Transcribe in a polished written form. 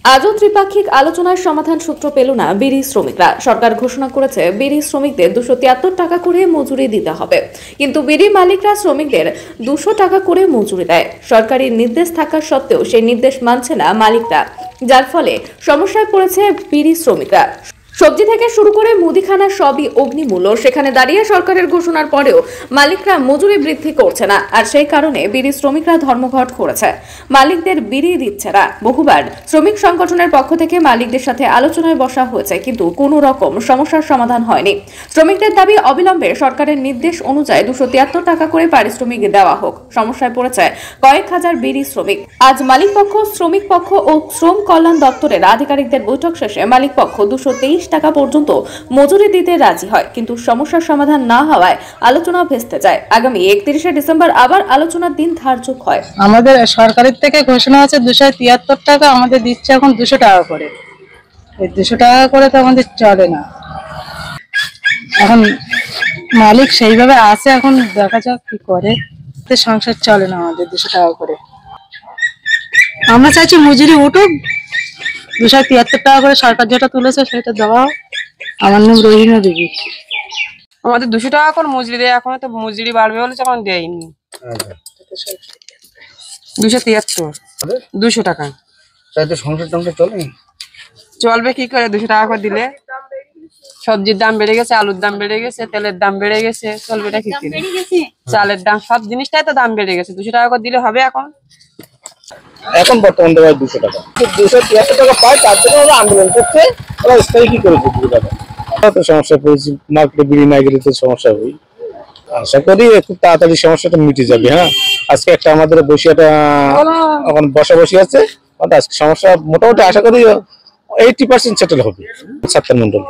আজও ত্রিপাক্ষিক আলোচনার সমাধান সূত্র পেল না বিড়ি শ্রমিকরা। সরকার ঘোষণা করেছে বিড়ি শ্রমিকদের 273 টাকা করে মজুরি দিতে হবে, কিন্তু বিড়ি মালিকরা শ্রমিকদের 200 টাকা করে মজুরি দেয়। সরকারি নির্দেশ থাকা সত্ত্বেও সেই নির্দেশ মানছে না মালিকরা, যার ফলে সমস্যায় পড়েছে বিড়ি শ্রমিকরা। সবজি থেকে শুরু করে মুদিখানা সবই অগ্নিমূল্য। সেখানে দাঁড়িয়ে সরকারের ঘোষণার পরেও মালিকরা মজুরি বৃদ্ধি করছে না, আর সেই কারণে বিড়ি শ্রমিকরা ধর্মঘট করেছে। মালিকদের বিড়ি দিচ্ছে না। বহুবার শ্রমিক সংগঠনের পক্ষ থেকে মালিকদের সাথে আলোচনায় বসা হয়েছে, কিন্তু কোনো রকম সমস্যার সমাধান হয়নি। শ্রমিকদের দাবি অবিলম্বে সরকারের নির্দেশ অনুযায়ী 273 টাকা করে পারিশ্রমিক দেওয়া হোক। সমস্যায় পড়েছে কয়েক হাজার বিড়ি শ্রমিক। আজ মালিক পক্ষ, শ্রমিক পক্ষ ও শ্রম কল্যাণ দপ্তরের আধিকারিকদের বৈঠক শেষে মালিক পক্ষ 223 টাকা পর্যন্ত মজুরি দিতে রাজি হয়, কিন্তু সমস্যার সমাধান না হওয়ায় আলোচনা ভেস্তে যায়। আগামী 31শে ডিসেম্বর আবার আলোচনার দিন ধার্য হয়। আমাদের সরকারের থেকে ঘোষণা আছে 273 টাকা, আমাদের দিচ্ছে এখন 200 টাকা করে। এই 200 টাকা করে তো আমাদের চলে না। এখন মালিক সেইভাবে আছে, এখন দেখা যাক কি করে। সংসার চলে না আমাদের 200 টাকা করে। আমরা চাইছি মজুরি উঠুক, 273 টাকা করে সরকার যেটা তুলেছে সেটা দেওয়া। আমার নাম রহিমা দেবী। আমাদের 200 টাকা করে মজুরি দেয়, এখন তো মজুরি বাড়বে বলে এখন দেয়নি। 273 টাকা তাইতে সংসার টংসার চলবে কি করে? 200 টাকা করে দিলে সবজির দাম বেড়ে গেছে, আলুর দাম বেড়ে গেছে, তেলের দাম বেড়ে গেছে, চলবে এটা কি করে? চালের দাম, সব জিনিসটাই তো দাম বেড়ে গেছে। 200 টাকা করে দিলে হবে এখন বর্তমান দেওয়া 200 টাকা, 273 টাকা পায়, তার জন্য ওরা আন্দোলন করছে। ওরা স্থায়ী কি করে 200 টাকা? তো সমস্যা পড়েছি, মার্কেটে বিড়ি না গেলে তো সমস্যা হয়। আশা করি খুব তাড়াতাড়ি সমস্যাটা মিটে যাবে। হ্যাঁ, আজকে একটা আমাদের বসিয়াটা এখন বসা আছে, আজকে সমস্যা মোটামুটি আশা করি 80% সেটেল হবে। ছাত্র মন্ডল।